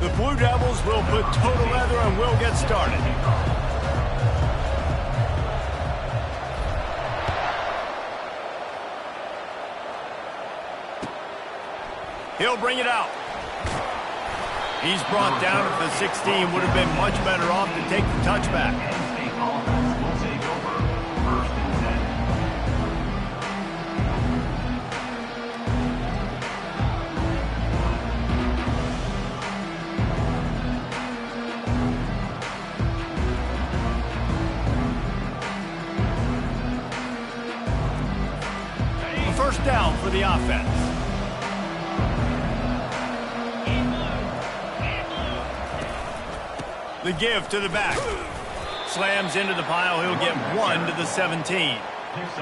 The Blue Devils will put total leather and will get started. He'll bring it out. He's brought down at the 16. Would have been much better off to take the touchback. A first down for the offense. The give to the back. Slams into the pile. He'll get 1 to the 17.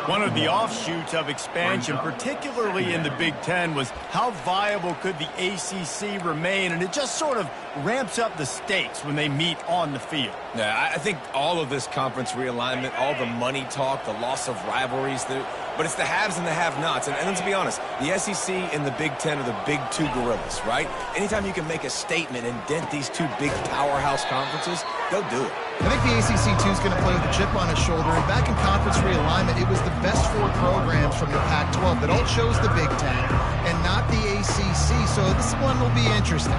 One of the offshoots of expansion, particularly in the Big Ten, was how viable could the ACC remain, and it just sort of ramps up the stakes when they meet on the field. Yeah, I think all of this conference realignment, all the money talk, the loss of rivalries, but it's the haves and the have-nots. And let's be honest, the SEC and the Big Ten are the big two gorillas, right? Anytime you can make a statement and dent these two big powerhouse conferences, go do it. I think the ACC, too, is going to play with a chip on his shoulder. And back in conference realignment, it was the best 4 programs from the Pac-12 that all chose the Big Ten and not the ACC. So this one will be interesting.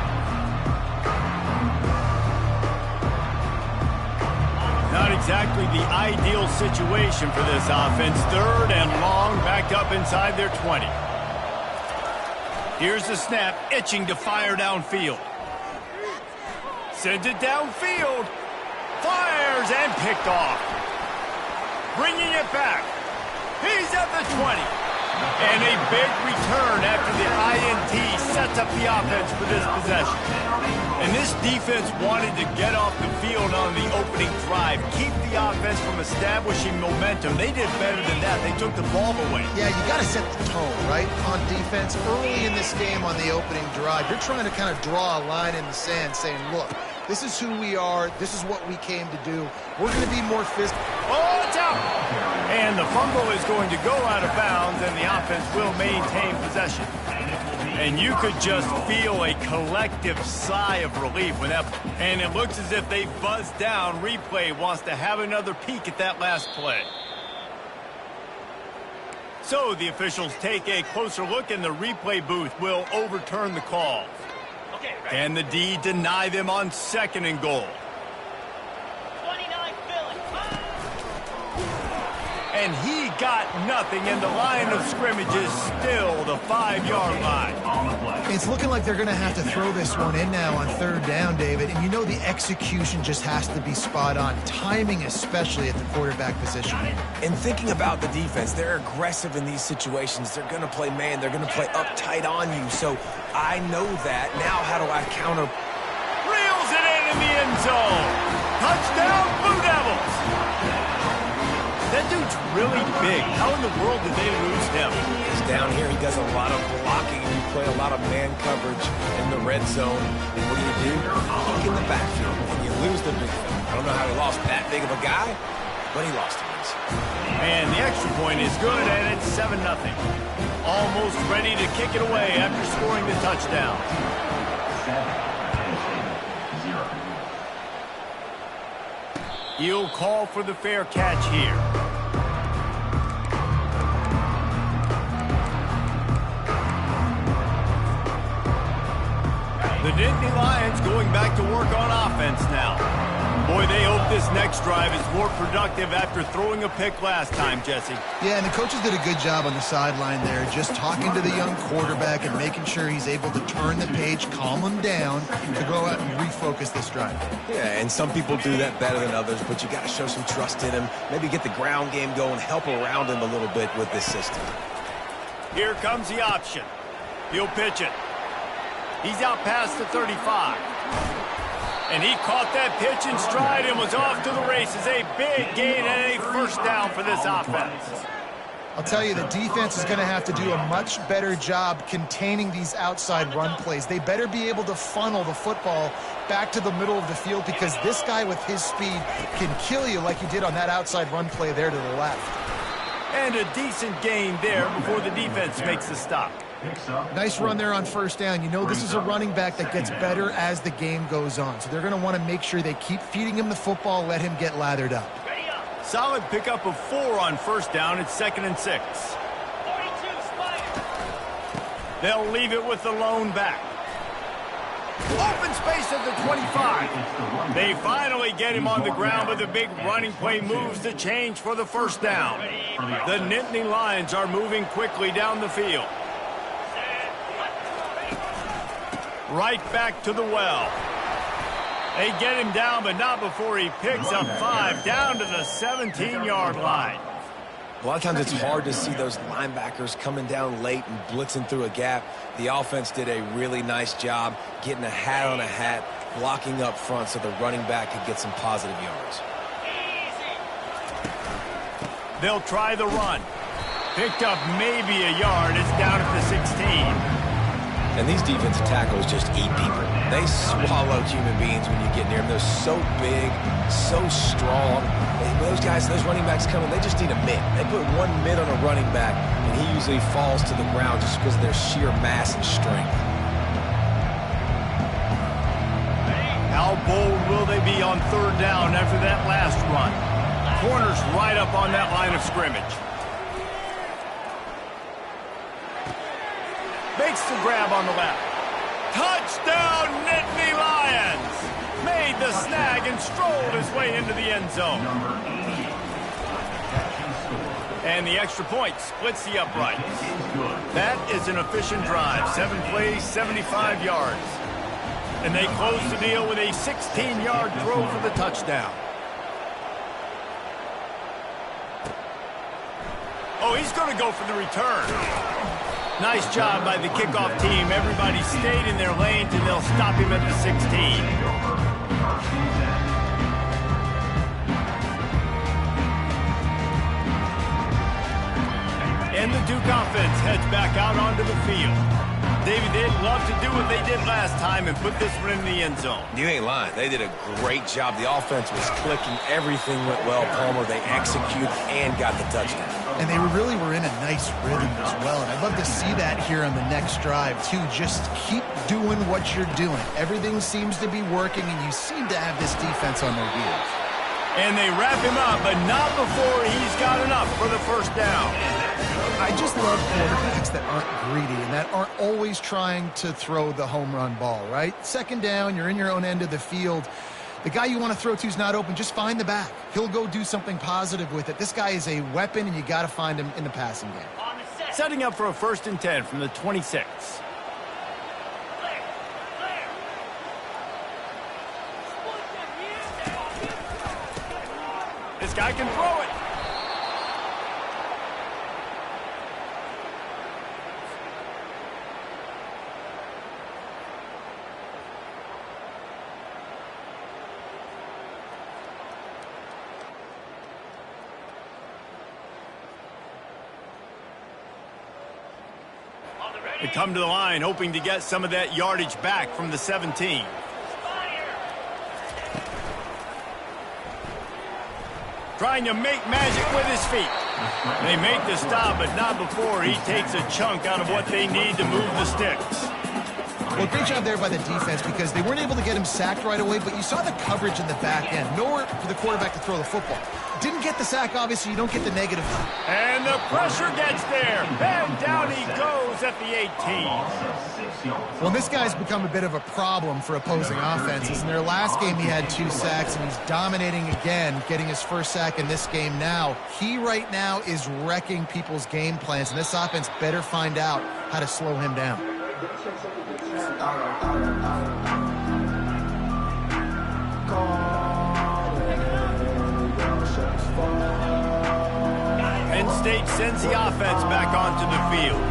Not exactly the ideal situation for this offense. 3rd and long, backed up inside their 20. Here's the snap, itching to fire downfield. Sends it downfield. Fires and picked off. Bringing it back. He's at the 20. And a big return after the INT sets up the offense for this possession. And this defense wanted to get off the field on the opening drive, keep the offense from establishing momentum. They did better than that. They took the ball away. Yeah, you got to set the tone, right, on defense. Early in this game on the opening drive, you're trying to kind of draw a line in the sand saying, look, this is who we are. This is what we came to do. We're going to be more physical. Oh, it's out! And the fumble is going to go out of bounds, and the offense will maintain possession. And you could just feel a collective sigh of relief when that... And it looks as if they buzzed down. Replay wants to have another peek at that last play. So the officials take a closer look, and the replay booth will overturn the call. Can the D deny them on 2nd and goal? 29 And he got nothing, and the line of scrimmage is still the 5-yard line. It's looking like they're going to have to throw this one in now on 3rd down, David. And you know the execution just has to be spot on. Timing, especially at the quarterback position. And thinking about the defense, they're aggressive in these situations. They're going to play man. They're going to play uptight on you. So I know that. Now how do I counter? Reels it in the end zone. Touchdown, Blue Devils. That dude's really big. How in the world did they lose him? He's down here. He does a lot of blocking. You play a lot of man coverage in the red zone. And what do? Peek in the backfield. And you lose the big thing. I don't know how he lost that big of a guy, but he lost him. And the extra point is good, and it's 7-0. Almost ready to kick it away after scoring the touchdown. 7-0. He'll call for the fair catch here. The Nittany Lions going back to work on offense now. Boy, they hope this next drive is more productive after throwing a pick last time, Jesse. Yeah, and the coaches did a good job on the sideline there, just talking to the young quarterback and making sure he's able to turn the page, calm him down, to go out and refocus this drive. Yeah, and some people do that better than others, but you got to show some trust in him, maybe get the ground game going, help around him a little bit with this system. Here comes the option. He'll pitch it. He's out past the 35. And he caught that pitch in stride and was off to the races. A big gain and a first down for this offense. I'll tell you, the defense is going to have to do a much better job containing these outside run plays. They better be able to funnel the football back to the middle of the field, because this guy with his speed can kill you like he did on that outside run play there to the left. And a decent gain there before the defense makes the stop. Nice run there on first down. You know this is a running back that gets better as the game goes on. So they're going to want to make sure they keep feeding him the football, let him get lathered up. Solid pickup of 4 on first down. It's 2nd and 6. They'll leave it with the lone back. Open space at the 25. They finally get him on the ground, but the big running play moves the change for the first down. The Nittany Lions are moving quickly down the field. Right back to the well. They get him down, but not before he picks up 5 down to the 17-yard line. A lot of times it's hard to see those linebackers coming down late and blitzing through a gap. The offense did a really nice job getting a hat on a hat, blocking up front so the running back could get some positive yards. They'll try the run. Picked up maybe a yard. It's down at the 16. And these defensive tackles just eat people. They swallow human beings when you get near them. They're so big, so strong. Those guys, those running backs coming, they just need a mid. They put one mid on a running back, and he usually falls to the ground just because of their sheer mass and strength. How bold will they be on 3rd down after that last run? Corners right up on that line of scrimmage. Makes the grab on the left. Touchdown, Nittany Lions! Made the snag and strolled his way into the end zone. And the extra point splits the uprights. That is an efficient drive. 7 plays, 75 yards. And they close the deal with a 16-yard throw for the touchdown. Oh, he's going to go for the return. Nice job by the kickoff team. Everybody stayed in their lanes, and they'll stop him at the 16. And the Duke offense heads back out onto the field. David, they'd love to do what they did last time and put this one in the end zone. You ain't lying. They did a great job. The offense was clicking. Everything went well, Palmer. They executed and got the touchdown. And they really were in a nice rhythm as well. And I'd love to see that here on the next drive, too. Just keep doing what you're doing. Everything seems to be working, and you seem to have this defense on their heels. And they wrap him up, but not before he's got enough for the first down. I just love quarterbacks that aren't greedy and that aren't always trying to throw the home run ball, right? 2nd down, you're in your own end of the field. The guy you want to throw to is not open. Just find the back. He'll go do something positive with it. This guy is a weapon, and you got to find him in the passing game. Setting up for a 1st and 10 from the 26. This guy can throw it. They come to the line, hoping to get some of that yardage back from the 17. Trying to make magic with his feet. They make the stop, but not before he takes a chunk out of what they need to move the sticks. Well, great job there by the defense because they weren't able to get him sacked right away, but you saw the coverage in the back end. Nowhere for the quarterback to throw the football. Didn't get the sack, obviously. You don't get the negative. And the pressure gets there. And down he goes at the 18. Well, this guy's become a bit of a problem for opposing offenses. In their last game, he had 2 sacks, and he's dominating again, getting his first sack in this game now. He right now is wrecking people's game plans, and this offense better find out how to slow him down. Penn State sends the offense back onto the field.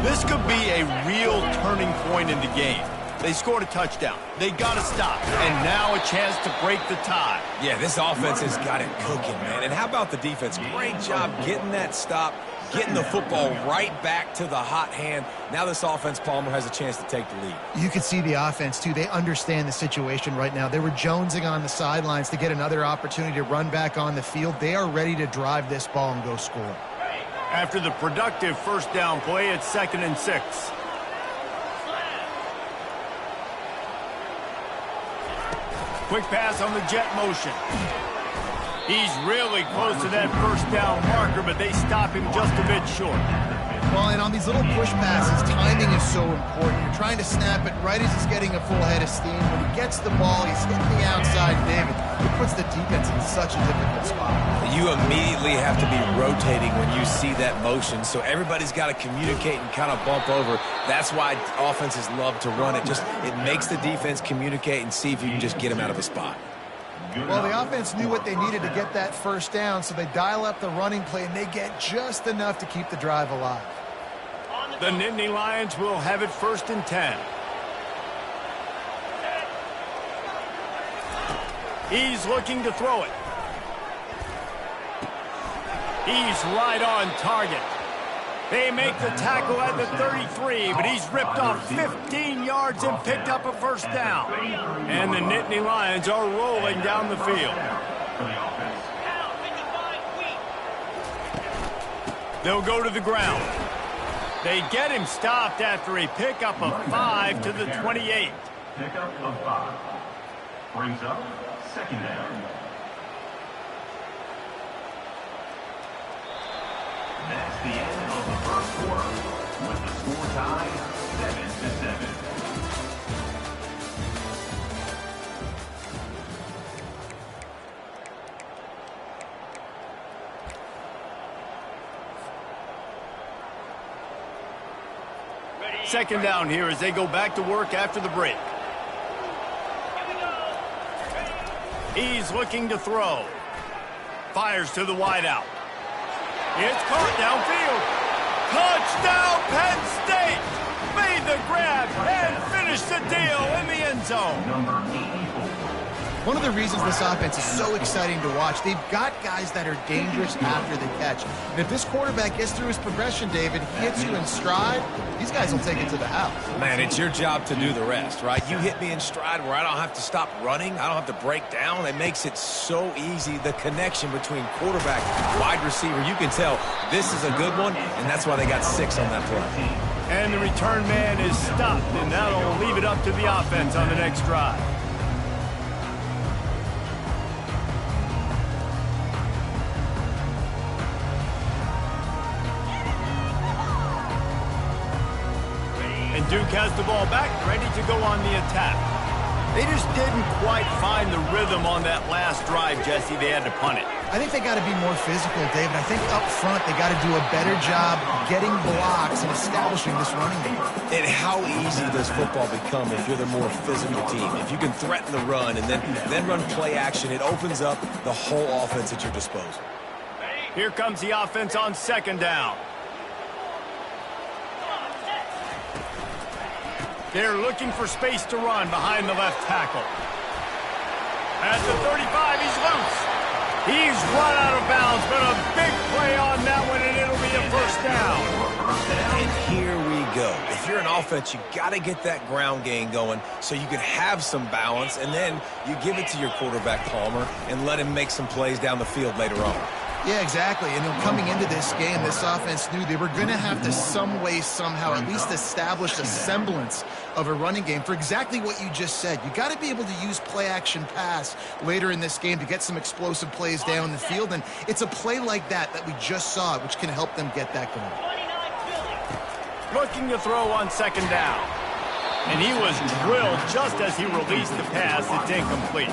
This could be a real turning point in the game. They scored a touchdown. They got to stop. And now a chance to break the tie. Yeah, this offense has got it cooking, man. And how about the defense? Great job getting that stop, getting the football right back to the hot hand. Now this offense, Palmer, has a chance to take the lead. You can see the offense, too. They understand the situation right now. They were jonesing on the sidelines to get another opportunity to run back on the field. They are ready to drive this ball and go score. After the productive first down play, it's 2nd and 6. Quick pass on the jet motion. He's really close to that first down marker, but they stop him just a bit short. Well, and on these little push passes, timing is so important. You're trying to snap it right as he's getting a full head of steam. When he gets the ball, he's hitting the outside, David. It puts the defense in such a difficult spot. You immediately have to be rotating when you see that motion, so everybody's got to communicate and kind of bump over. That's why offenses love to run it. It makes the defense communicate and see if you can just get him out of a spot. Well, the offense knew what they needed to get that first down, so they dial up the running play, and they get just enough to keep the drive alive. The Nittany Lions will have it 1st and 10. He's looking to throw it. He's right on target. They make the tackle at the 33, but he's ripped off 15 yards and picked up a first down. And the Nittany Lions are rolling down the field. They'll go to the ground. They get him stopped after a pickup of 5 to the 28. Pickup of 5. Brings up 2nd down. That's the end of the first quarter, with the score tied 7-7. Second down here as they go back to work after the break. He's looking to throw. Fires to the wideout. It's caught downfield. Touchdown, Penn State! Made the grab and finished the deal in the end zone. Number 84. One of the reasons this offense is so exciting to watch, they've got guys that are dangerous after the catch. And if this quarterback gets through his progression, David, hits you in stride, these guys will take it to the house. Man, it's your job to do the rest, right? You hit me in stride where I don't have to stop running. I don't have to break down. It makes it so easy. The connection between quarterback and wide receiver, you can tell this is a good one, and that's why they got 6 on that play. And the return man is stopped, and that'll leave it up to the offense on the next drive. Duke has the ball back, ready to go on the attack. They just didn't quite find the rhythm on that last drive, Jesse. They had to punt it. I think they got to be more physical, David. I think up front they got to do a better job getting blocks and establishing this running game. And how easy does football become if you're the more physical team? If you can threaten the run and then run play action, it opens up the whole offense at your disposal. Here comes the offense on 2nd down. They're looking for space to run behind the left tackle. At the 35, he's loose. He's run out of bounds, but a big play on that one, and it'll be a first down. And here we go. If you're an offense, you got to get that ground game going so you can have some balance, and then you give it to your quarterback, Palmer, and let him make some plays down the field later on. Yeah, exactly. And coming into this game, this offense knew they were going to have to some way, somehow, at least establish a semblance of a running game for exactly what you just said. You got to be able to use play-action pass later in this game to get some explosive plays down the field. And it's a play like that we just saw, which can help them get that going. Looking to throw on 2nd down. And he was drilled just as he released the pass. It's incomplete.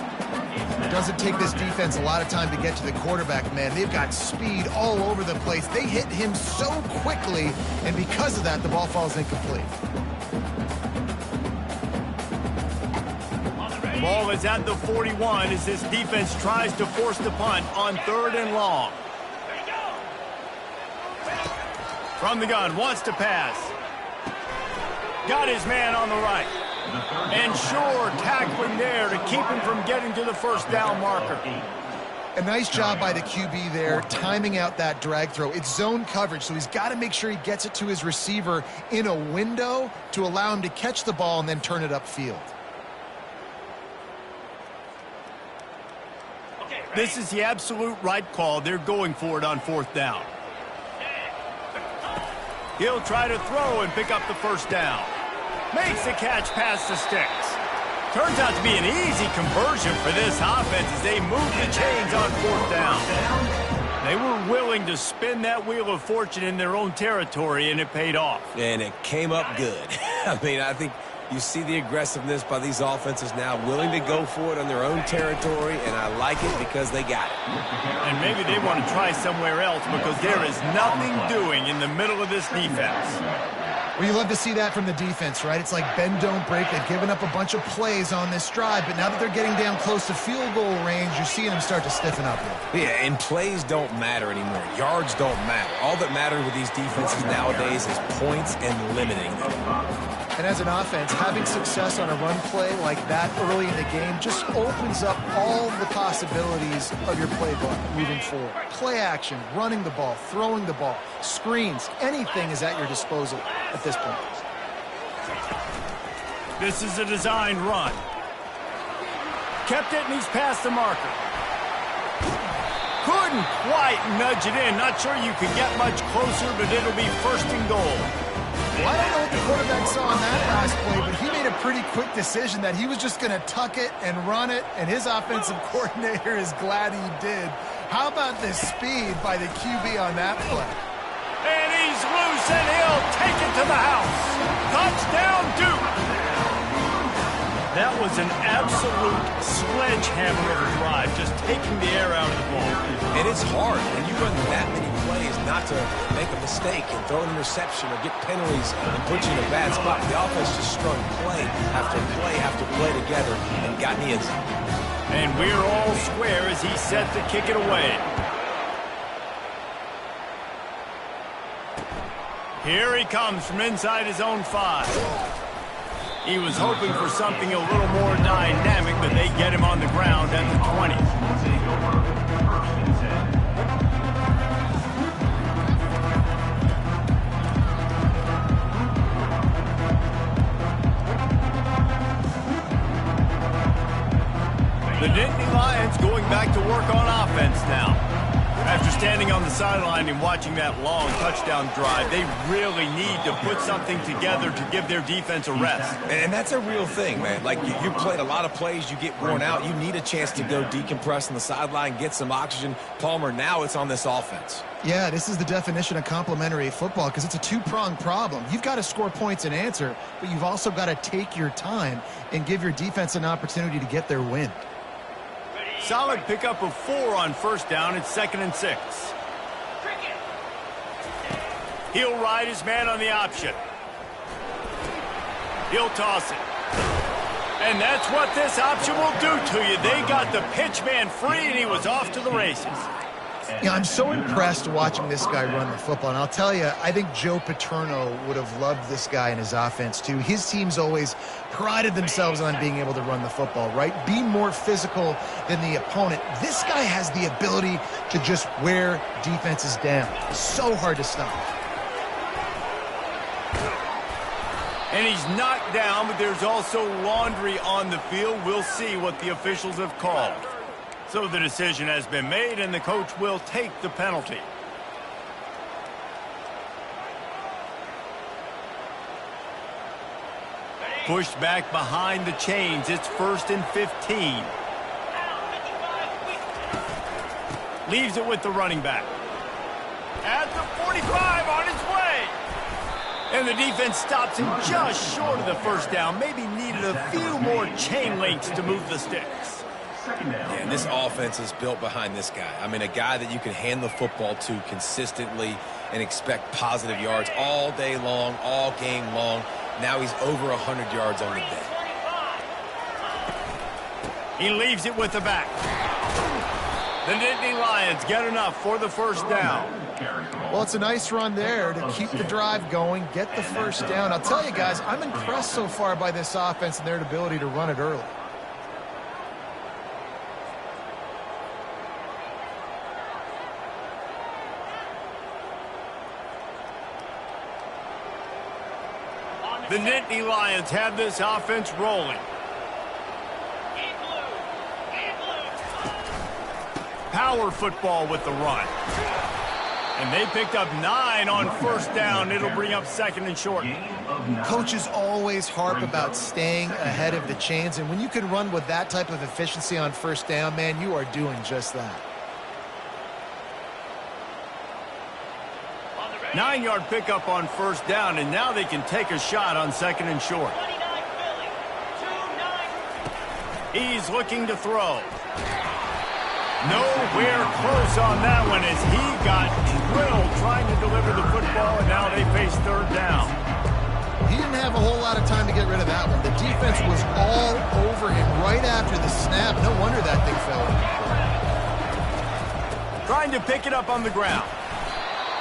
It doesn't take this defense a lot of time to get to the quarterback, man. They've got speed all over the place. They hit him so quickly, and because of that, the ball falls incomplete. Ball is at the 41 as this defense tries to force the punt on 3rd and long. From the gun, wants to pass. Got his man on the right. And sure, tackling there to keep him from getting to the first down marker. A nice job by the QB there, timing out that drag throw. It's zone coverage, so he's got to make sure he gets it to his receiver in a window to allow him to catch the ball and then turn it upfield. This is the absolute right call. They're going for it on 4th down. He'll try to throw and pick up the first down. Makes the catch past the sticks. Turns out to be an easy conversion for this offense as they move the chains on fourth down. They were willing to spin that wheel of fortune in their own territory, and it paid off. And it came up good. I mean, I think you see the aggressiveness by these offenses now, willing to go for it on their own territory, and I like it because they got it. And maybe they want to try somewhere else because there is nothing doing in the middle of this defense. Well, you love to see that from the defense, right? It's like bend, don't break. They've given up a bunch of plays on this drive, but now that they're getting down close to field goal range, you're seeing them start to stiffen up here. Yeah, and plays don't matter anymore. Yards don't matter. All that matters with these defenses nowadays is points and limiting them. And as an offense, having success on a run play like that early in the game just opens up all the possibilities of your playbook moving forward. Play action, running the ball, throwing the ball, screens, anything is at your disposal at this point. This is a designed run. Kept it, and he's past the marker. Couldn't quite nudge it in. Not sure you could get much closer, but it'll be first and goal. I don't know what the quarterback saw on that last play, but he made a pretty quick decision that he was just going to tuck it and run it, and his offensive coordinator is glad he did. How about the speed by the QB on that play? And he's loose, and he'll take it to the house. Touchdown, Duke. That was an absolute sledgehammer of a drive, just taking the air out of the ball. And it's hard when you run that many plays not to make a mistake and throw an interception or get penalties and put you in a bad spot. The offense just strung play after play together and got in the end zone. And we're all square as he's set to kick it away. Here he comes from inside his own 5. He was hoping for something a little more dynamic, but they get him on the ground at the 20. The Nittany Lions going back to work on offense now. After standing on the sideline and watching that long touchdown drive, they really need to put something together to give their defense a rest. And that's a real thing, man. Like, you played a lot of plays, you get worn out. You need a chance to go decompress on the sideline, get some oxygen. Palmer, now it's on this offense. Yeah, this is the definition of complementary football because it's a two-pronged problem. You've got to score points and answer, but you've also got to take your time and give your defense an opportunity to get their wind. Solid pickup of 4 on first down. It's 2nd and 6. He'll ride his man on the option. He'll toss it. And that's what this option will do to you. They got the pitch man free, and he was off to the races. Yeah, I'm so impressed watching this guy run the football. And I'll tell you, I think Joe Paterno would have loved this guy in his offense, too. His teams always prided themselves on being able to run the football, right? Be more physical than the opponent. This guy has the ability to just wear defenses down. So hard to stop. And he's knocked down, but there's also laundry on the field. We'll see what the officials have called. So the decision has been made, and the coach will take the penalty. Pushed back behind the chains. It's 1st and 15. Leaves it with the running back. At the 45, on his way. And the defense stops him just short of the first down. Maybe needed a few more chain links to move the sticks. Yeah, and this offense is built behind this guy. I mean, a guy that you can hand the football to consistently and expect positive yards all day long, all game long. Now he's over 100 yards on the day. He leaves it with the back. The Nittany Lions get enough for the first down. Well, it's a nice run there to keep the drive going, get the first down. I'll tell you guys, I'm impressed so far by this offense and their ability to run it early. The Nittany Lions have this offense rolling. Power football with the run. And they picked up 9 on first down. It'll bring up 2nd and short. Coaches always harp about staying ahead of the chains, and when you can run with that type of efficiency on first down, man, you are doing just that. 9-yard pickup on first down, and now they can take a shot on 2nd and short. He's looking to throw. Nowhere close on that one as he got drilled trying to deliver the football, and now they face 3rd down. He didn't have a whole lot of time to get rid of that one. The defense was all over him right after the snap. No wonder that thing fell. Trying to pick it up on the ground.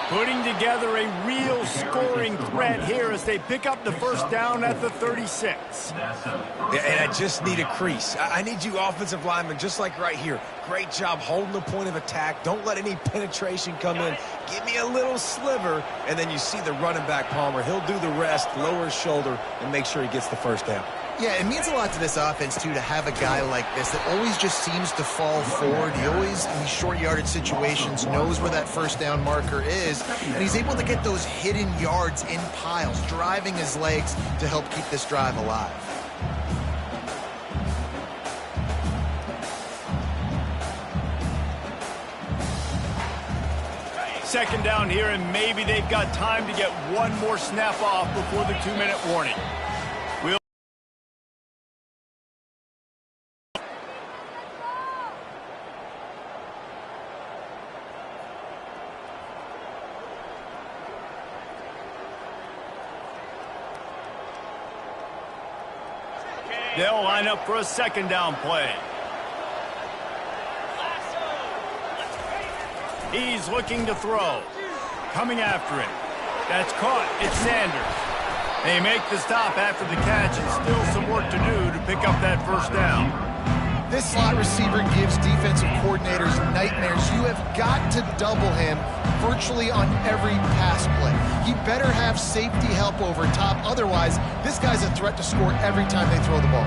Putting together a real scoring threat here as they pick up the first down at the 36. Yeah, and I just need a crease. I need you offensive linemen, just like right here. Great job holding the point of attack. Don't let any penetration come in. Give me a little sliver, and then you see the running back, Palmer. He'll do the rest, lower his shoulder, and make sure he gets the first down. Yeah, it means a lot to this offense, too, to have a guy like this that always just seems to fall forward. He always, in these short yardage situations, knows where that first down marker is, and he's able to get those hidden yards in piles, driving his legs to help keep this drive alive. Second down here, and maybe they've got time to get one more snap off before the 2-minute warning. They'll line up for a 2nd down play. He's looking to throw. Coming after him. That's caught. It's Sanders. They make the stop after the catch, and still some work to do to pick up that first down. This slot receiver gives defensive coordinators nightmares. You have got to double him virtually on every pass play. He better have safety help over top. Otherwise, this guy's a threat to score every time they throw the ball.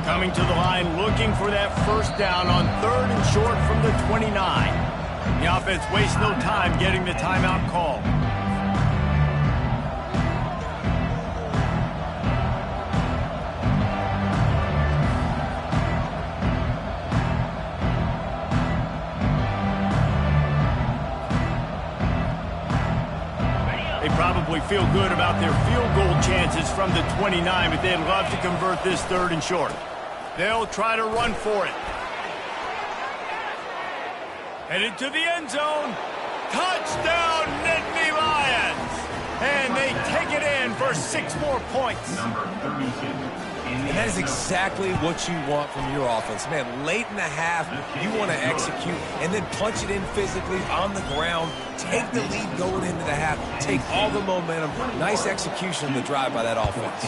Coming to the line, looking for that first down on 3rd and short from the 29. The offense wastes no time getting the timeout call. They probably feel good about their field goal chances from the 29, but they'd love to convert this 3rd and short. They'll try to run for it. Headed to the end zone. Touchdown, Nittany Lions! And they take it in for 6 more points. And that is exactly what you want from your offense. Man, late in the half, you want to execute and then punch it in physically on the ground, take the lead going into the half, take all the momentum. Nice execution of the drive by that offense.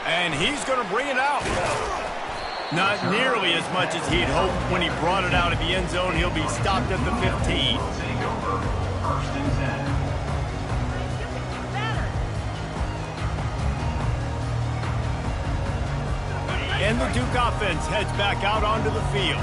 And he's going to bring it out. Not nearly as much as he'd hoped when he brought it out of the end zone. He'll be stopped at the 15. First and 10. And the Duke offense heads back out onto the field.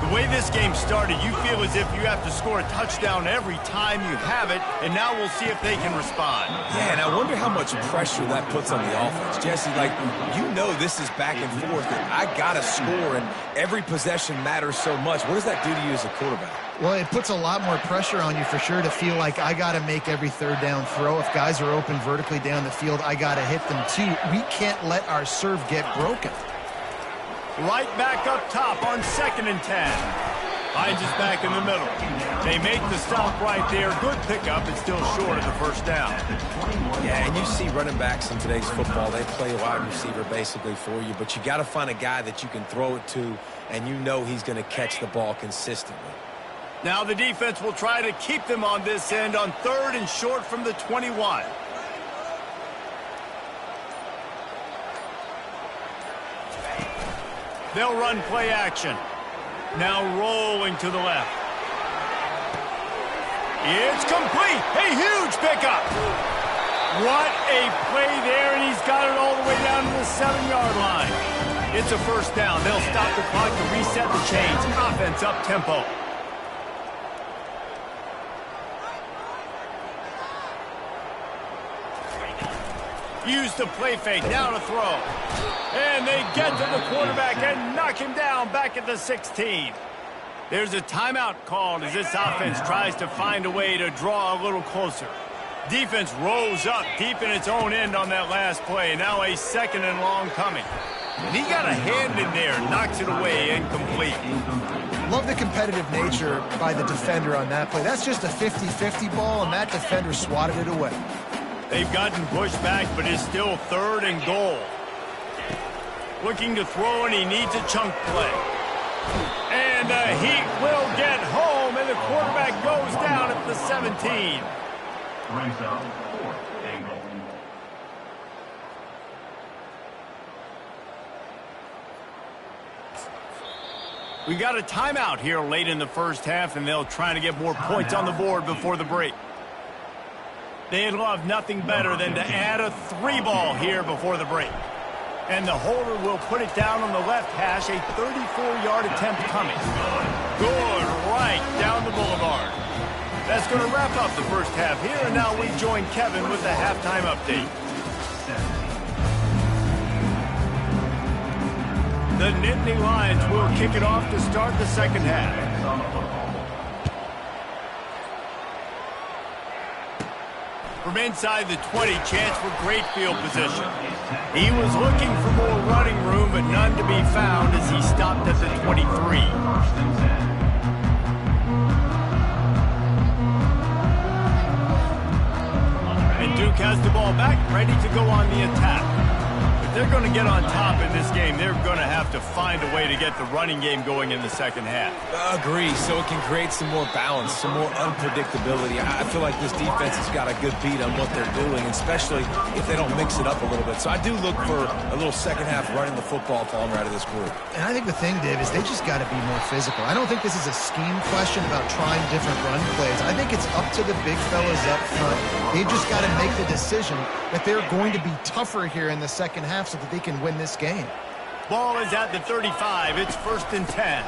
The way this game started, you feel as if you have to score a touchdown every time you have it, and now we'll see if they can respond. Yeah, and I wonder how much pressure that puts on the offense. Jesse, like, you know this is back and forth, and I got to score, and every possession matters so much. What does that do to you as a quarterback? Well, it puts a lot more pressure on you for sure to feel like I got to make every 3rd down throw. If guys are open vertically down the field, I got to hit them too. We can't let our serve get broken. Right back up top on 2nd and 10. Hines is back in the middle. They make the stop right there. Good pickup. It's still short of the first down. Yeah, and you see running backs in today's football, they play a wide receiver basically for you, but you got to find a guy that you can throw it to, and you know he's going to catch the ball consistently. Now the defense will try to keep them on this end on 3rd and short from the 21. They'll run play action. Now rolling to the left. It's complete. A huge pickup. What a play there, and he's got it all the way down to the 7-yard line. It's a first down. They'll stop the clock to reset the chains. Offense up tempo. Use the play fake. Now to throw. And they get to the quarterback and knock him down back at the 16. There's a timeout called as this offense tries to find a way to draw a little closer. Defense rolls up deep in its own end on that last play. Now a second and long coming. And he got a hand in there, knocks it away, incomplete. Love the competitive nature by the defender on that play. That's just a 50-50 ball, and that defender swatted it away. They've gotten pushed back, but it's still third and goal. Looking to throw, and he needs a chunk play. And the Heat will get home, and the quarterback goes down at the 17. Brings up fourth and goal. We got a timeout here late in the first half, and they'll try to get more points on the board before the break. They'd love nothing better than to add a 3-ball here before the break. And the holder will put it down on the left hash, a 34-yard attempt coming. Good, right down the boulevard. That's going to wrap up the first half here, and now we join Kevin with the halftime update. The Nittany Lions will kick it off to start the second half. From inside the 20, chance for great field position. He was looking for more running room, but none to be found as he stopped at the 23. And Duke has the ball back, ready to go on the attack. If they're going to get on top in this game, they're going to have to find a way to get the running game going in the second half. Agree, so it can create some more balance, some more unpredictability. I feel like this defense has got a good beat on what they're doing, especially if they don't mix it up a little bit. So I do look for a little second half running the football if I'm out of this group. And I think the thing, Dave, is they just got to be more physical. I don't think this is a scheme question about trying different run plays. I think it's up to the big fellas up front. They've just got to make the decision that they're going to be tougher here in the second half so that they can win this game. Ball is at the 35. It's first and 10.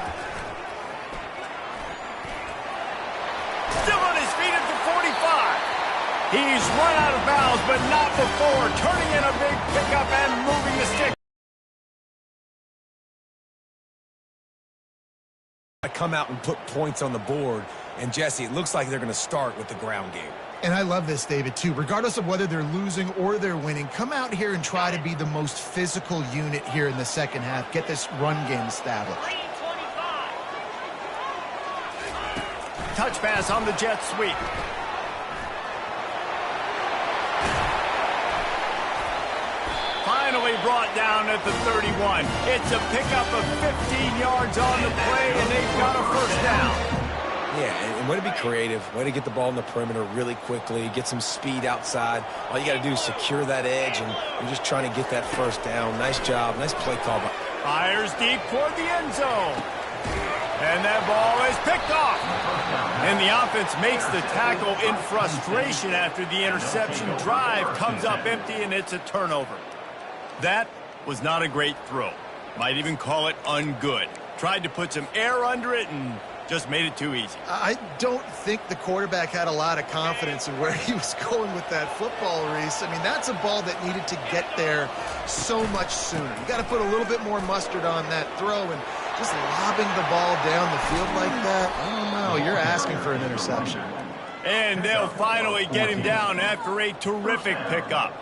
Still on his feet at the 45. He's run out of bounds, but not before turning in a big pickup and moving the stick. Come out and put points on the board, and Jesse, it looks like they're going to start with the ground game. And I love this, David, too. Regardless of whether they're losing or they're winning, come out here and try to be the most physical unit here in the second half. Get this run game established. Touch pass on the jet sweep. Finally brought down at the 31. It's a pickup of 15 yards on the play, and they've got a first down. Yeah, and way to be creative, way to get the ball in the perimeter really quickly, get some speed outside. All you got to do is secure that edge, and you're just trying to get that first down. Nice job, nice play call. Fires deep toward the end zone. And that ball is picked off. And the offense makes the tackle in frustration after the interception. Drive comes up empty, and it's a turnover. That was not a great throw. Might even call it ungood. Tried to put some air under it and just made it too easy. I don't think the quarterback had a lot of confidence in where he was going with that football, Reese. I mean, that's a ball that needed to get there so much sooner. You got to put a little bit more mustard on that throw, and just lobbing the ball down the field like that, I don't know. You're asking for an interception. And they'll finally get him down after a terrific pickup.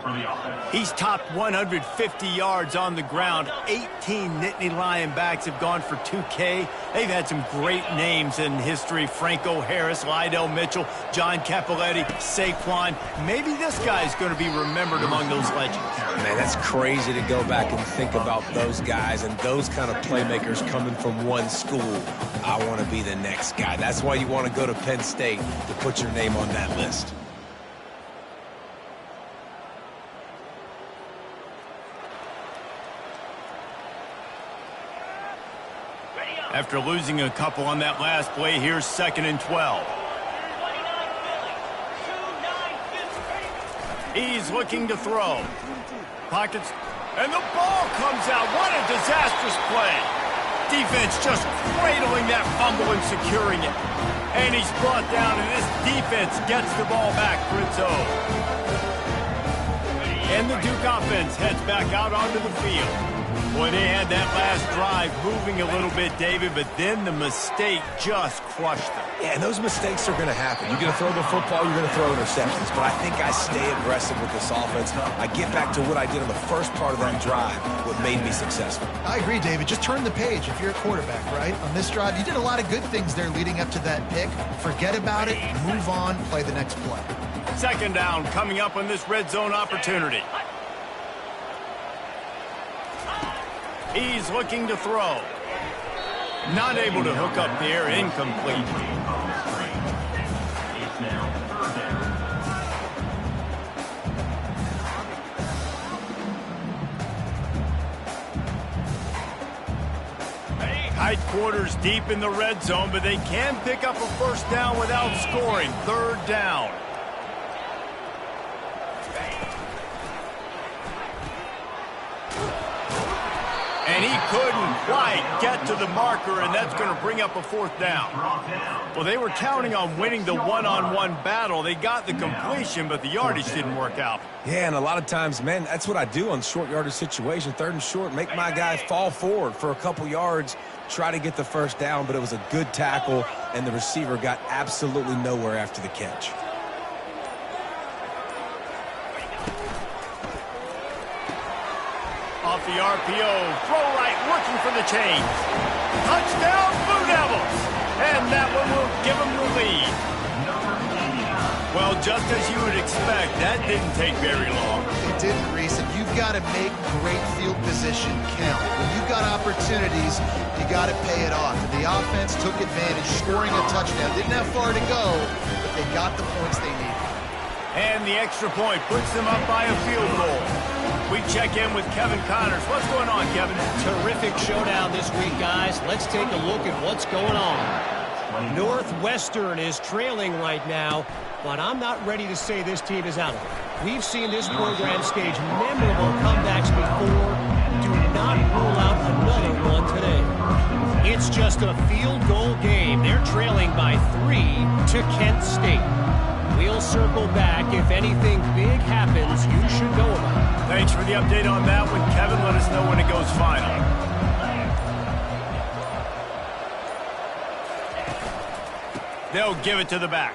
He's topped 150 yards on the ground. 18 Nittany Lion backs have gone for 2K. They've had some great names in history. Franco Harris, Lydell Mitchell, John Capoletti, Saquon. Maybe this guy's going to be remembered among those legends. Man, that's crazy to go back and think about those guys and those kind of playmakers coming from one school. I want to be the next guy. That's why you want to go to Penn State, to put your name on that list. After losing a couple on that last play, here's second and 12. He's looking to throw. Pockets And the ball comes out. What a disastrous play. Defense just cradling that fumble and securing it. And he's brought down, and this defense gets the ball back for its own. And the Duke offense heads back out onto the field. Boy, they had that last drive moving a little bit, David, but then the mistake just crushed them. Yeah, and those mistakes are going to happen. You're going to throw the football, you're going to throw interceptions. But I think I stay aggressive with this offense. I get back to what I did on the first part of that drive, what made me successful. I agree, David. Just turn the page if you're a quarterback, right? On this drive, you did a lot of good things there leading up to that pick. Forget about it, move on, play the next play. Second down coming up on this red zone opportunity. He's looking to throw. Not able to hook up there, incomplete. It's now third down. Tight quarters deep in the red zone, but they can pick up a first down without scoring. Third down. And he couldn't quite get to the marker, and that's going to bring up a fourth down. Well, they were counting on winning the one-on-one battle. They got the completion, but the yardage didn't work out. Yeah, and a lot of times, man, that's what I do on short yardage situation. Third and short, make my guy fall forward for a couple yards, try to get the first down, but it was a good tackle, and the receiver got absolutely nowhere after the catch. Off the RPO, throw right, looking for the chains. Touchdown, Blue Devils! And that one will give them the lead. Well, just as you would expect, that didn't take very long. It didn't, Reese, and you've got to make great field position count. When you've got opportunities, you got to pay it off. And the offense took advantage, scoring a touchdown. Didn't have far to go, but they got the points they needed. And the extra point puts them up by a field goal. We check in with Kevin Connors. What's going on, Kevin? Terrific showdown this week, guys. Let's take a look at what's going on. Northwestern is trailing right now, but I'm not ready to say this team is out of it. We've seen this program stage memorable comebacks before. Do not rule out another one today. It's just a field goal game. They're trailing by 3 to Kent State. We'll circle back. If anything big happens, you should know about it. Thanks for the update on that one, Kevin. Let us know when it goes final. They'll give it to the back.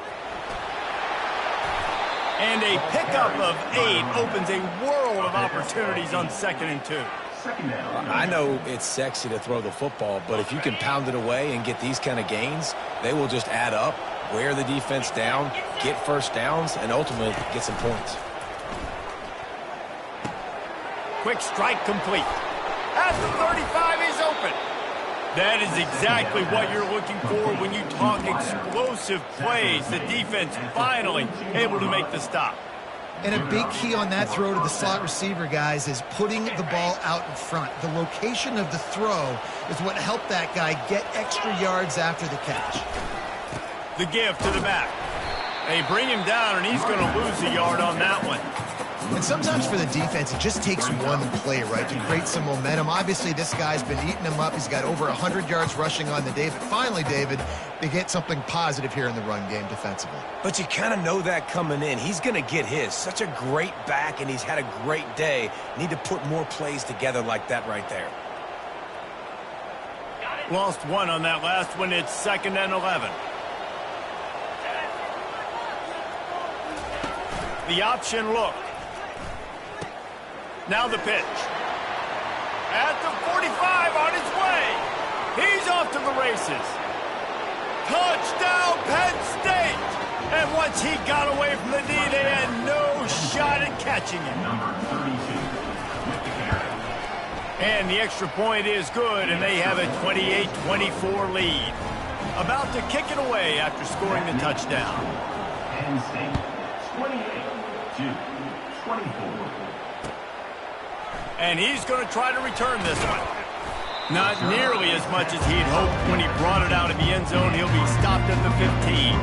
And a pickup of 8 opens a world of opportunities on 2nd and 2. I know it's sexy to throw the football, but if you can pound it away and get these kind of gains, they will just add up, wear the defense down, get first downs, and ultimately get some points. Quick strike complete. At the 35, he's open. That is exactly what you're looking for when you talk explosive plays. The defense finally able to make the stop. And a big key on that throw to the slot receiver, guys, is putting the ball out in front. The location of the throw is what helped that guy get extra yards after the catch. The give to the back. They bring him down, and he's going to lose a yard on that one. And sometimes for the defense, it just takes one play, right, to create some momentum. Obviously, this guy's been eating him up. He's got over 100 yards rushing on the day. But finally, David, they get something positive here in the run game defensively. But you kind of know that coming in. He's going to get his. Such a great back, and he's had a great day. Need to put more plays together like that right there. Lost one on that last one. It's 2nd and 11. The option look. Now the pitch. At the 45, on his way. He's off to the races. Touchdown, Penn State! And once he got away from the knee, they had no shot at catching him. Number 32 with the carry. And the extra point is good, and they have a 28-24 lead. About to kick it away after scoring the touchdown. Penn State 28-24. And he's going to try to return this one. Not nearly as much as he'd hoped when he brought it out of the end zone. He'll be stopped at the 15.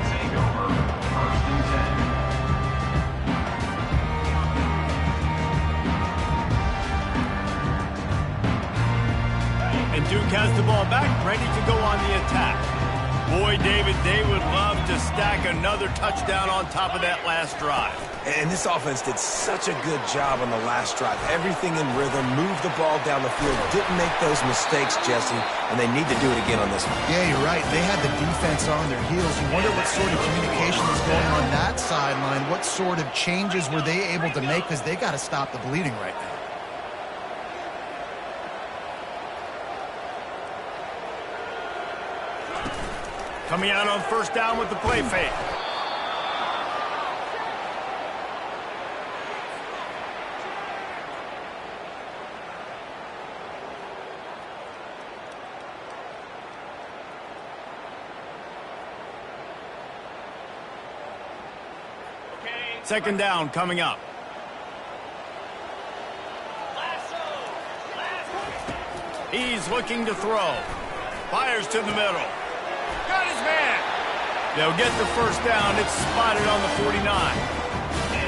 Duke has the ball back, ready to go on the attack. Boy, David, they would love to stack another touchdown on top of that last drive. And this offense did such a good job on the last drive. Everything in rhythm, moved the ball down the field, didn't make those mistakes, Jesse, and they need to do it again on this one. Yeah, you're right. They had the defense on their heels. You wonder what sort of communication is going on that sideline. What sort of changes were they able to make, because they got to stop the bleeding right now. Coming out on first down with the play fake. Second down coming up. He's looking to throw. Fires to the middle. Got his man. They'll get the first down. It's spotted on the 49.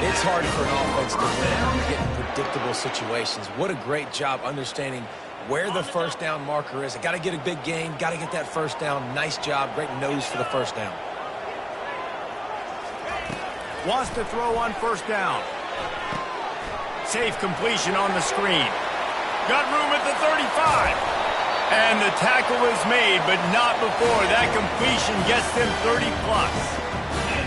It's hard for an offense to win when you get in predictable situations. What a great job understanding where the first down marker is. I got to get a big gain. Got to get that first down. Nice job. Great nose for the first down. Wants to throw on first down. Safe completion on the screen. Got room at the 35. And the tackle is made, but not before that completion gets them 30-plus.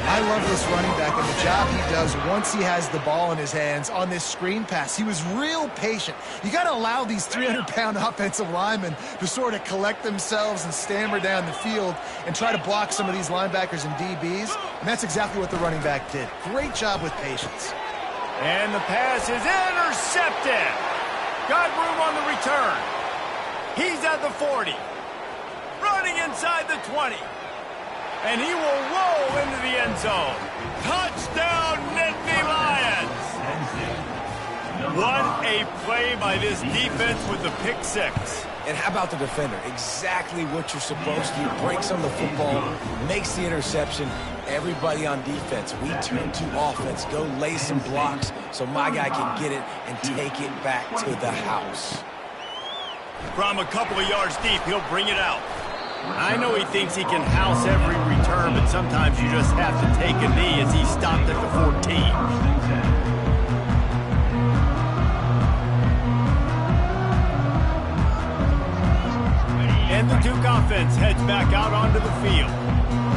I love this running back and the job he does once he has the ball in his hands on this screen pass. He was real patient. You got to allow these 300-pound offensive linemen to sort of collect themselves and stammer down the field and try to block some of these linebackers and DBs, and that's exactly what the running back did. Great job with patience. And the pass is intercepted. Got room on the return. He's at the 40. Running inside the 20. And he will roll into the end zone. Touchdown, Nittany Lions! What a play by this defense with the pick six. And how about the defender? Exactly what you're supposed to do. Breaks on the football, makes the interception. Everybody on defense, we turn to offense. Go lay some blocks so my guy can get it and take it back to the house. From a couple of yards deep, he'll bring it out. I know he thinks he can house every return, but sometimes you just have to take a knee as he stopped at the 14. And the Duke offense heads back out onto the field.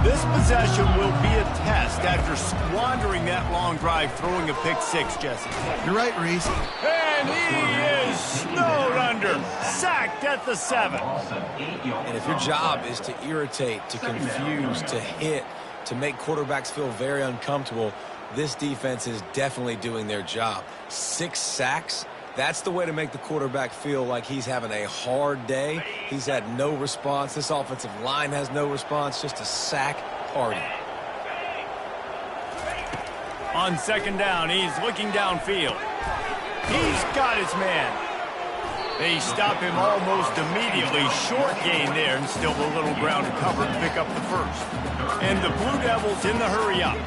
This possession will be a test after squandering that long drive throwing a pick six, Jesse. You're right, Reese. And he is snowed under, sacked at the 7. And if your job is to irritate, to confuse, to hit, to make quarterbacks feel very uncomfortable, this defense is definitely doing their job. 6 sacks. That's the way to make the quarterback feel like he's having a hard day. He's had no response. This offensive line has no response. Just a sack party. On second down, he's looking downfield. He's got his man. They stop him almost immediately. Short gain there, and still a little ground to cover to pick up the first. And the Blue Devils in the hurry up.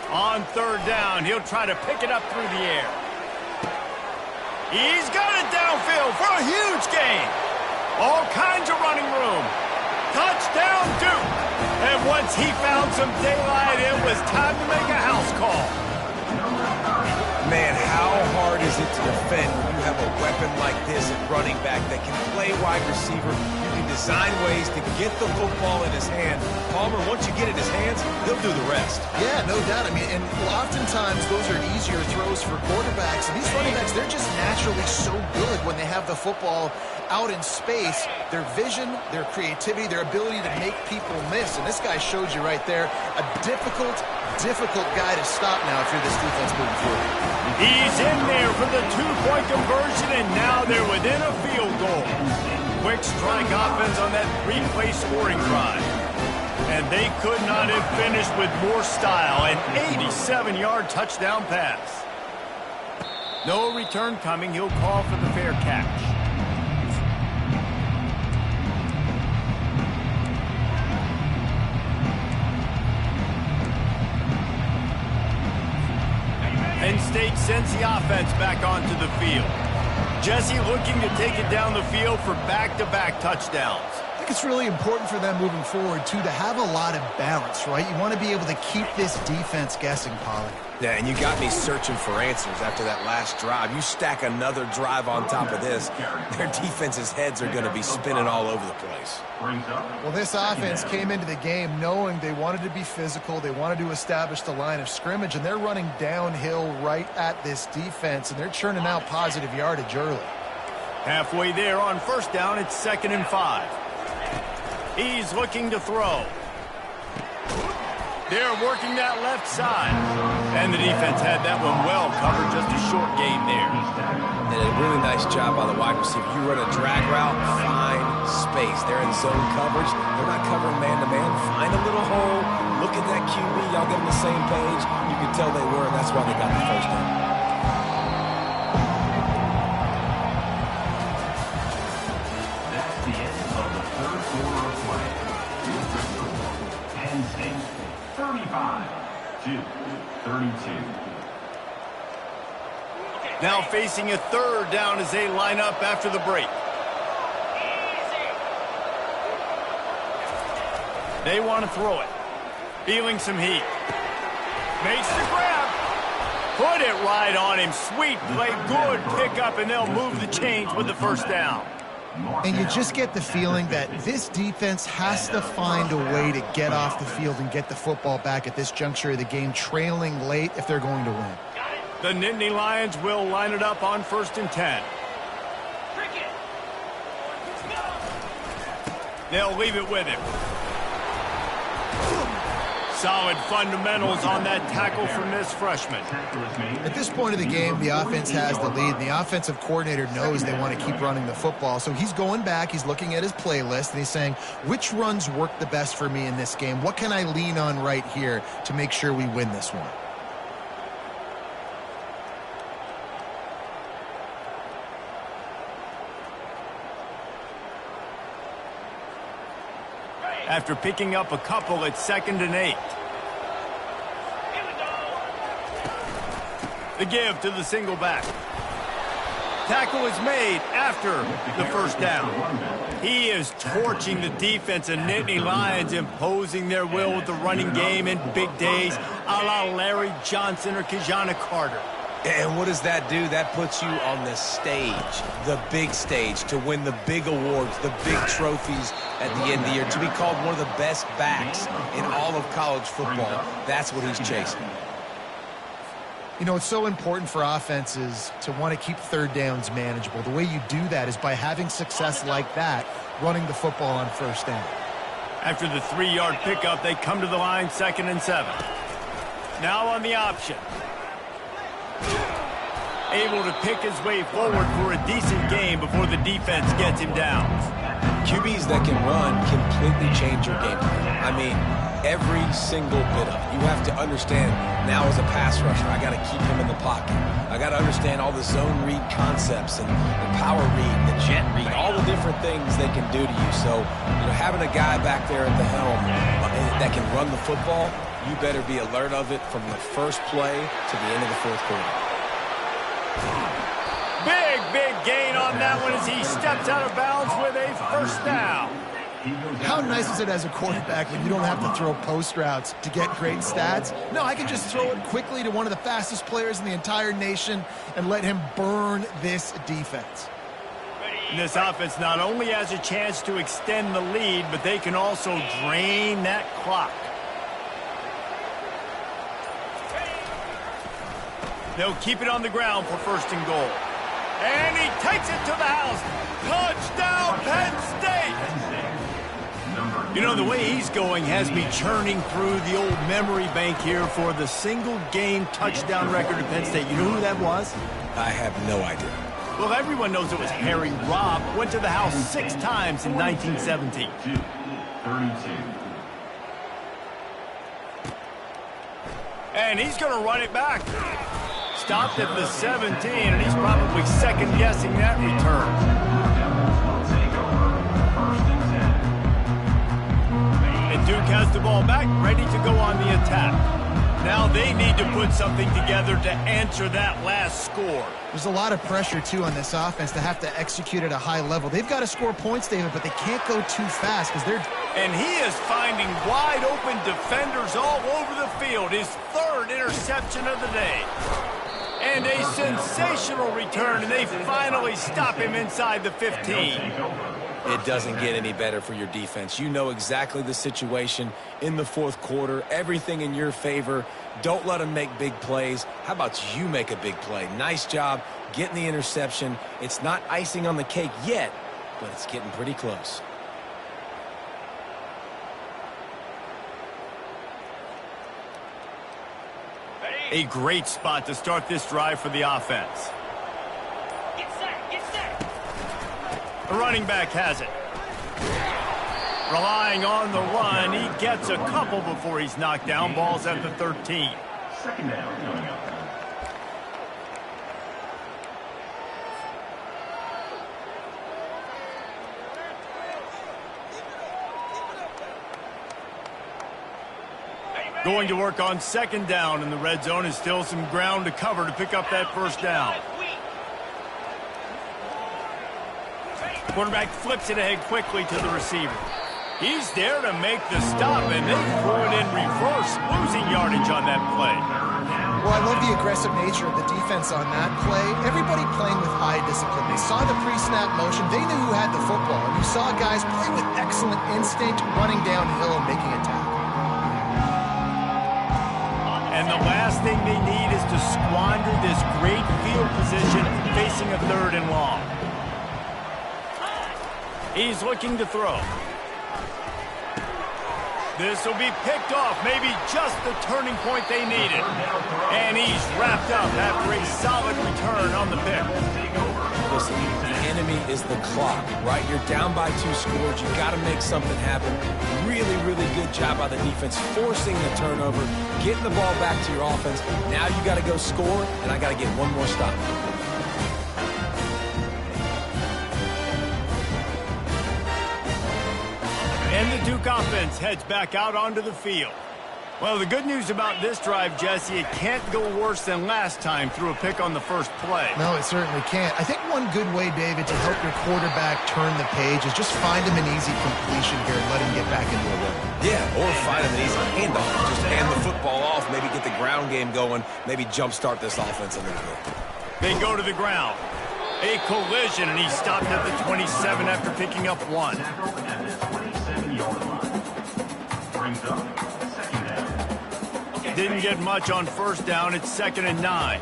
On third down, he'll try to pick it up through the air. He's got it downfield for a huge gain. All kinds of running room. Touchdown, Duke. And once he found some daylight, it was time to make a house call. Man, how hard is it to defend when you have a weapon like this at running back that can play wide receiver? You can design ways to get the football in his hand. Palmer, once you get it in his hands, he'll do the rest. Yeah, no doubt. I mean, and oftentimes those are easier throws for quarterbacks. And these running backs, they're just naturally so good when they have the football out in space. Their vision, their creativity, their ability to make people miss. And this guy showed you right there a difficult guy to stop now if you're this defense moving forward. He's in there for the two-point conversion, and now they're within a field goal. Quick strike offense on that three-play scoring drive. And they could not have finished with more style. An 87-yard touchdown pass. No return coming. He'll call for the fair catch. Penn State sends the offense back onto the field. Jesse looking to take it down the field for back-to-back touchdowns. I think it's really important for them moving forward, too, to have a lot of balance, right? You want to be able to keep this defense guessing, Pollard. Yeah, and you got me searching for answers after that last drive. You stack another drive on top of this, their defense's heads are going to be spinning all over the place. Well, this offense came into the game knowing they wanted to be physical, they wanted to establish the line of scrimmage, and they're running downhill right at this defense, and they're churning out positive yardage early. Halfway there on first down, it's 2nd and 5. He's looking to throw. They're working that left side. And the defense had that one well covered, just a short gain there. And a really nice job by the wide receiver. You run a drag route, find space. They're in zone coverage. They're not covering man-to-man. Find a little hole. Look at that QB. Y'all get on the same page. You can tell they were, and that's why they got the first down. That's the end of the third quarter of play. Penn State 35-32. Now facing a 3rd down as they line up after the break. They want to throw it. Feeling some heat. Makes the grab. Put it right on him. Sweet play. Good pickup, and they'll move the chains with the first down. And you just get the feeling that this defense has to find a way to get off the field and get the football back at this juncture of the game, trailing late if they're going to win. The Nittany Lions will line it up on 1st and 10. They'll leave it with him. Solid fundamentals on that tackle from this freshman. At this point of the game, the offense has the lead, and the offensive coordinator knows they want to keep running the football. So he's going back, he's looking at his playlist, and he's saying, which runs work the best for me in this game? What can I lean on right here to make sure we win this one? After picking up a couple at 2nd and 8. The give to the single back. Tackle is made after the first down. He is torching the defense of Nittany Lions, imposing their will with the running game in big days, a la Larry Johnson or Kijana Carter. And what does that do? That puts you on the stage, the big stage, to win the big awards, the big trophies at the end of the year, to be called one of the best backs in all of college football. That's what he's chasing. You know, it's so important for offenses to want to keep 3rd downs manageable. The way you do that is by having success like that, running the football on 1st down. After the 3-yard pickup, they come to the line 2nd and 7. Now on the option. Able to pick his way forward for a decent game before the defense gets him down. QBs that can run completely change your game plan. I mean, every single bit of it. You have to understand, now as a pass rusher, I got to keep him in the pocket. I got to understand all the zone read concepts and the power read, the jet read, all the different things they can do to you. So, you know, having a guy back there at the helm that can run the football, you better be alert of it from the first play to the end of the 4th quarter. Big gain on that one as he steps out of bounds with a first down. How nice is it as a quarterback when you don't have to throw post routes to get great stats? No, I can just throw it quickly to one of the fastest players in the entire nation and let him burn this defense. This offense not only has a chance to extend the lead, but they can also drain that clock. They'll keep it on the ground for 1st and goal. And he takes it to the house. Touchdown, Penn State! You know, the way he's going has me churning through the old memory bank here for the single-game touchdown record at Penn State. You know who that was? I have no idea. Well, everyone knows it was Harry Robb. Went to the house 6 times in 1917. 32. And he's going to run it back. Stopped at the 17, and he's probably second-guessing that return. And Duke has the ball back, ready to go on the attack. Now they need to put something together to answer that last score. There's a lot of pressure, too, on this offense to have to execute at a high level. They've got to score points, David, but they can't go too fast because they're... And he is finding wide-open defenders all over the field. His third interception of the day. And a sensational return, and they finally stop him inside the 15. It doesn't get any better for your defense. You know exactly the situation in the fourth quarter. Everything in your favor. Don't let them make big plays. How about you make a big play? Nice job getting the interception. It's not icing on the cake yet, but it's getting pretty close. A great spot to start this drive for the offense. The running back has it. Relying on the run, he gets a couple before he's knocked down. Ball's at the 13. Second down coming up. Going to work on second down in the red zone, is still some ground to cover to pick up that first down. Quarterback flips it ahead quickly to the receiver. He's there to make the stop, and they threw it in reverse, losing yardage on that play. Well, I love the aggressive nature of the defense on that play. Everybody playing with high discipline. They saw the pre-snap motion. They knew who had the football. And you saw guys play with excellent instinct, running downhill and making a tackle. And the last thing they need is to squander this great field position facing a third and long. He's looking to throw. This will be picked off, maybe just the turning point they needed. And he's wrapped up after a solid return on the pick. Listen, the enemy is the clock, right? You're down by 2 scores. You got to make something happen. Really, really good job by the defense, forcing the turnover, getting the ball back to your offense. Now you got to go score, and I got to get one more stop. And the Duke offense heads back out onto the field. Well, the good news about this drive, Jesse, it can't go worse than last time through a pick on the first play. No, it certainly can't. I think one good way, David, to help your quarterback turn the page is just find him an easy completion here and let him get back into a rhythm. Yeah, or find him an easy handoff. Just hand the football off, maybe get the ground game going, maybe jumpstart this offense a little bit. They go to the ground. A collision, and he stopped at the 27 after picking up 1. Brings up second down. Didn't get much on first down. It's 2nd and 9.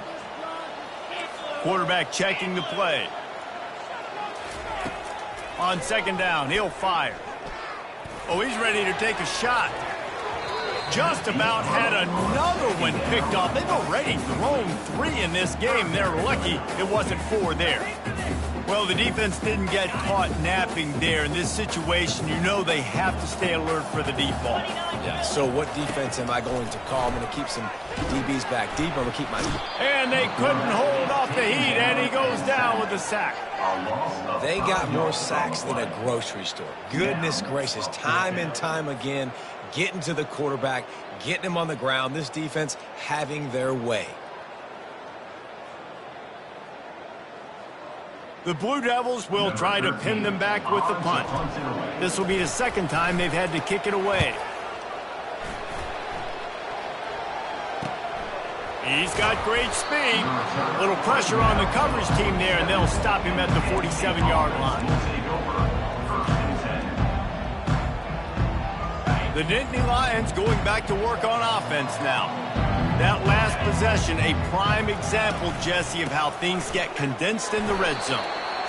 Quarterback checking the play. On second down, he'll fire. Oh, he's ready to take a shot. Just about had another one picked off. They've already thrown 3 in this game. They're lucky it wasn't 4 there. Well, the defense didn't get caught napping there. In this situation, you know they have to stay alert for the deep ball. Yeah, so what defense am I going to call? I'm going to keep some DBs back deep. I'm going to keep my... And they couldn't hold off the heat, and he goes down with a sack. They got more sacks than a grocery store. Goodness gracious, time and time again, getting to the quarterback, getting him on the ground. This defense having their way. The Blue Devils will try to pin them back with the punt. This will be the second time they've had to kick it away. He's got great speed. A little pressure on the coverage team there, and they'll stop him at the 47-yard line. The Nittany Lions going back to work on offense now. That last possession, a prime example, Jesse, of how things get condensed in the red zone.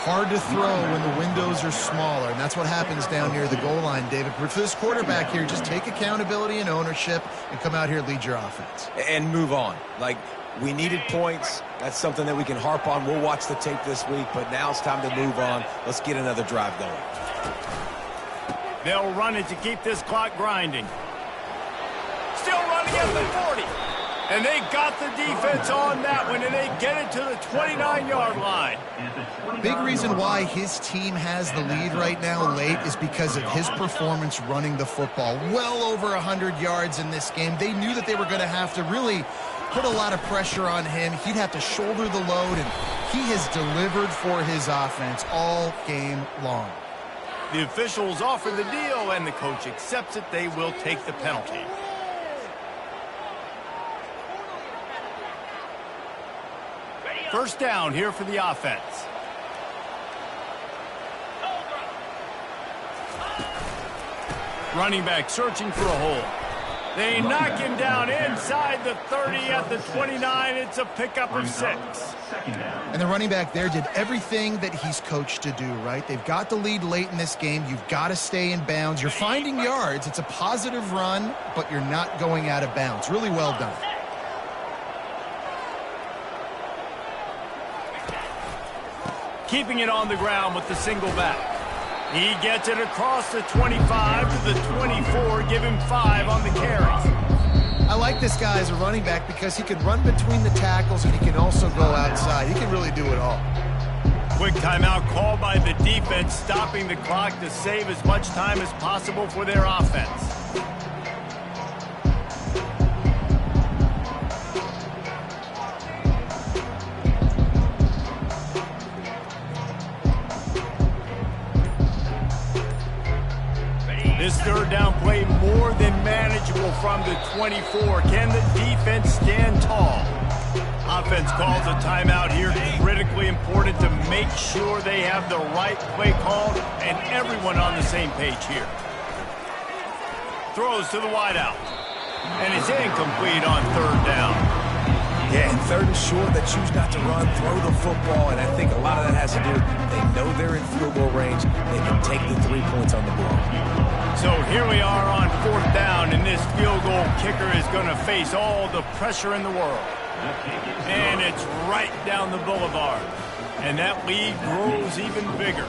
Hard to throw when the windows are smaller, and that's what happens down near the goal line, David. But for this quarterback here, just take accountability and ownership and come out here and lead your offense. And move on. Like, we needed points. That's something that we can harp on. We'll watch the tape this week, but now it's time to move on. Let's get another drive going. They'll run it to keep this clock grinding. Still running at the 40. And they got the defense on that one, and they get it to the 29-yard line. Big reason why his team has the lead right now late is because of his performance running the football. Well over 100 yards in this game. They knew that they were going to have to really put a lot of pressure on him. He'd have to shoulder the load, and he has delivered for his offense all game long. The officials offer the deal, and the coach accepts it. They will take the penalty. First down here for the offense. Running back searching for a hole. They knock him down inside the 30 at the 29. It's a pickup of 6. And the running back there did everything that he's coached to do, right? They've got the lead late in this game. You've got to stay in bounds. You're finding yards. It's a positive run, but you're not going out of bounds. Really well done. Keeping it on the ground with the single back. He gets it across the 25 to the 24, give him 5 on the carry. I like this guy as a running back because he can run between the tackles and he can also go outside. He can really do it all. Quick timeout called by the defense, stopping the clock to save as much time as possible for their offense. This third down play more than manageable from the 24. Can the defense stand tall? Offense calls a timeout here. Critically important to make sure they have the right play called and everyone on the same page here. Throws to the wideout. And it's incomplete on third down. Yeah, and third and short, they choose not to run, throw the football, and I think a lot of that has to do with they know they're in field goal range. They can take the 3 points on the board. So here we are on fourth down, and this field goal kicker is going to face all the pressure in the world. And it's right down the boulevard. And that lead grows even bigger.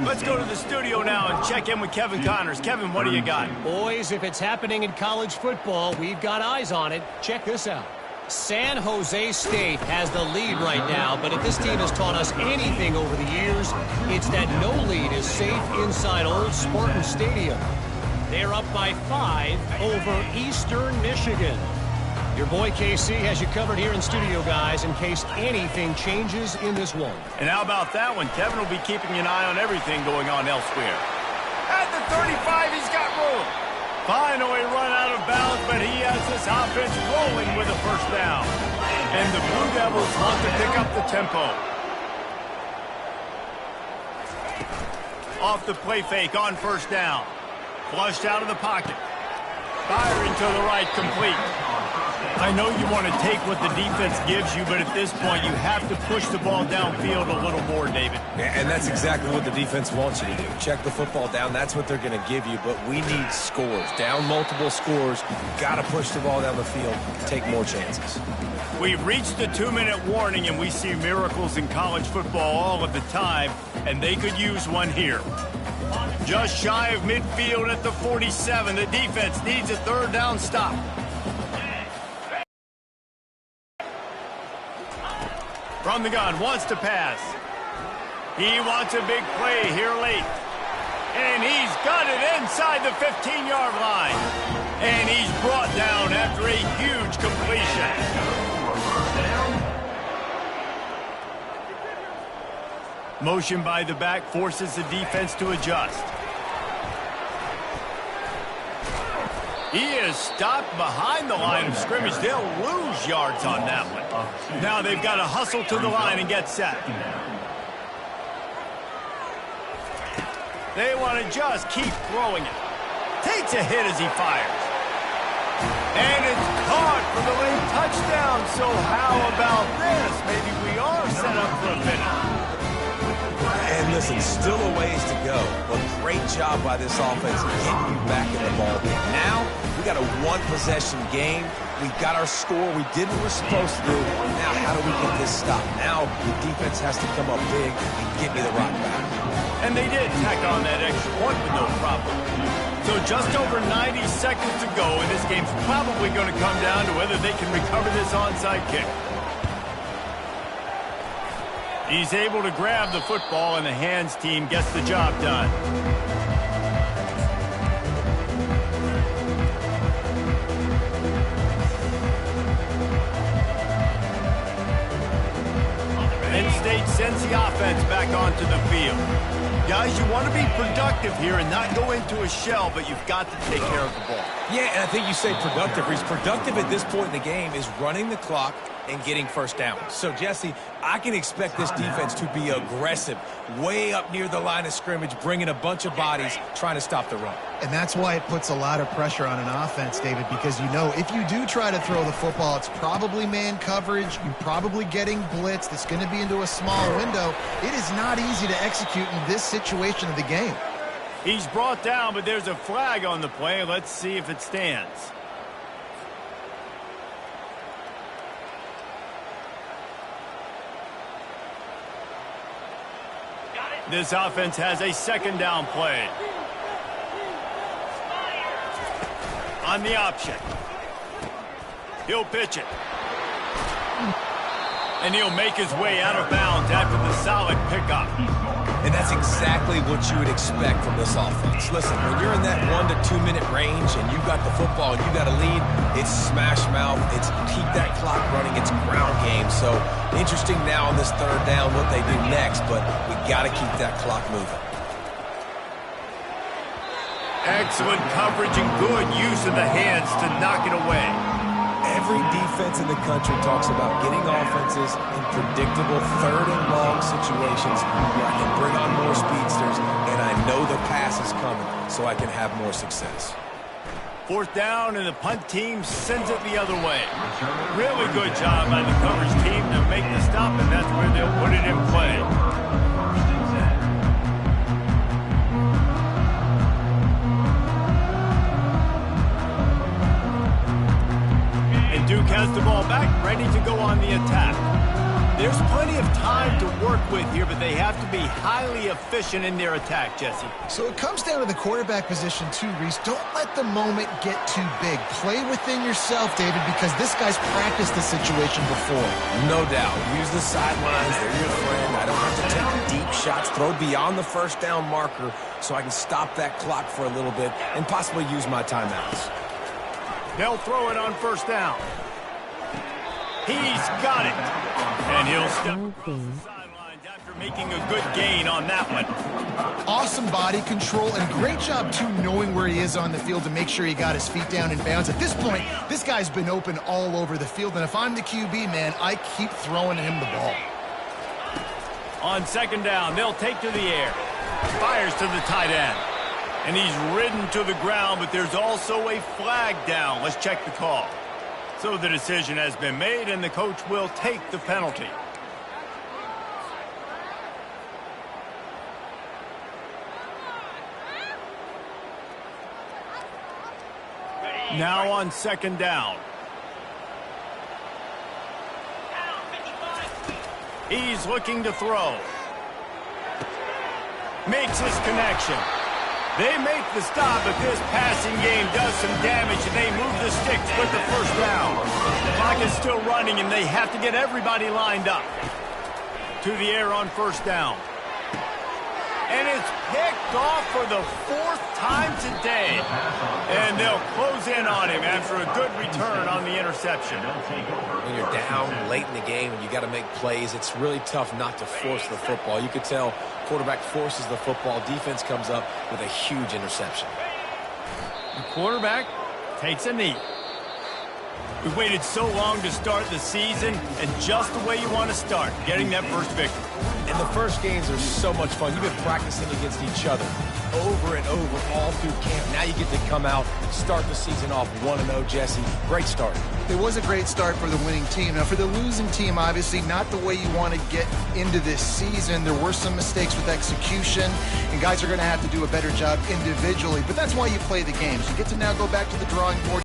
Let's go to the studio now and check in with Kevin Connors. Kevin, what do you got? Boys, if it's happening in college football, we've got eyes on it. Check this out. San Jose State has the lead right now, but if this team has taught us anything over the years, it's that no lead is safe inside Old Spartan Stadium. They're up by 5 over Eastern Michigan. Your boy KC has you covered here in studio, guys, in case anything changes in this one. And how about that one? Kevin will be keeping an eye on everything going on elsewhere. At the 35, he's got room. Finally run out of bounds, but he has this offense rolling with a first down. And the Blue Devils want to pick up the tempo. Off the play fake on first down. Flushed out of the pocket. Firing to the right, complete. I know you want to take what the defense gives you, but at this point, you have to push the ball downfield a little more, David. And that's exactly what the defense wants you to do. Check the football down. That's what they're going to give you, but we need scores. Down multiple scores. Got to push the ball down the field. Take more chances. We've reached the 2-minute warning, and we see miracles in college football all of the time, and they could use one here. Just shy of midfield at the 47. The defense needs a third down stop. From the gun, wants to pass. He wants a big play here late. And he's got it inside the 15-yard line. And he's brought down after a huge completion. Motion by the back forces the defense to adjust. He is stopped behind the line of scrimmage. They'll lose yards on that one. Now they've got to hustle to the line and get set. They want to just keep throwing it. Takes a hit as he fires. And it's caught for the late touchdown. So how about this? Maybe we are set up for a finish. And listen, still a ways to go, but great job by this offense getting you back in the ball game. Now, we got a one-possession game. We got our score. We did what we're supposed to do. Now, how do we get this stop? Now, the defense has to come up big and get me the rock back. And they did tack on that extra point with no problem. So just over 90 seconds to go, and this game's probably going to come down to whether they can recover this onside kick. He's able to grab the football, and the hands team gets the job done. Penn State sends the offense back onto the field. Guys, you want to be productive here and not go into a shell, but you've got to take care of the ball. Yeah, and I think you say productive. He's productive at this point in the game is running the clock and getting first down. So, Jesse, I can expect this defense to be aggressive, way up near the line of scrimmage, bringing a bunch of bodies, trying to stop the run. And that's why it puts a lot of pressure on an offense, David, because you know if you do try to throw the football, it's probably man coverage. You're probably getting blitzed. It's going to be into a small window. It is not easy to execute in this situation of the game. He's brought down, but there's a flag on the play. Let's see if it stands. This offense has a second down play. On the option. He'll pitch it. And he'll make his way out of bounds after the solid pickup. And that's exactly what you would expect from this offense. Listen, when you're in that 1 to 2 minute range and you got the football and you got a lead, it's smash mouth, it's keep that clock running, it's ground game. So interesting now on this third down what they do next, but we got to keep that clock moving. Excellent coverage and good use of the hands to knock it away. Every defense in the country talks about getting offenses in predictable third and long situations where I can bring on more speedsters and I know the pass is coming so I can have more success. Fourth down, and the punt team sends it the other way. Really good job by the coverage team to make the stop, and that's where they'll put it in play. Duke has the ball back, ready to go on the attack. There's plenty of time to work with here, but they have to be highly efficient in their attack, Jesse. So it comes down to the quarterback position too, Reese. Don't let the moment get too big. Play within yourself, David, because this guy's practiced the situation before. No doubt. Use the sidelines. They're your friend. I don't have to take deep shots. Throw beyond the first down marker so I can stop that clock for a little bit and possibly use my timeouts. They'll throw it on first down. He's got it. And he'll step across the sidelines after making a good gain on that one. Awesome body control and great job, too, knowing where he is on the field to make sure he got his feet down in bounds. At this point, this guy's been open all over the field, and if I'm the QB, man, I keep throwing him the ball. On second down, they'll take to the air. Fires to the tight end. And he's ridden to the ground, but there's also a flag down. Let's check the call. So the decision has been made, and the coach will take the penalty. Now on second down. He's looking to throw. Makes his connection. They make the stop, but this passing game does some damage, and they move the sticks with the first down. The clock is still running, and they have to get everybody lined up. To the air on first down. And it's picked off for the fourth time today. And they'll close in on him after a good return on the interception. When you're down late in the game and you got to make plays, it's really tough not to force the football. You could tell quarterback forces the football. Defense comes up with a huge interception. The quarterback takes a knee. We waited so long to start the season, and just the way you want to start, getting that first victory. And the first games are so much fun. You've been practicing against each other over and over all through camp. Now you get to come out, start the season off 1-0, Jesse. Great start. It was a great start for the winning team. Now, for the losing team, obviously not the way you want to get into this season. There were some mistakes with execution, and guys are going to have to do a better job individually. But that's why you play the games. You get to now go back to the drawing board.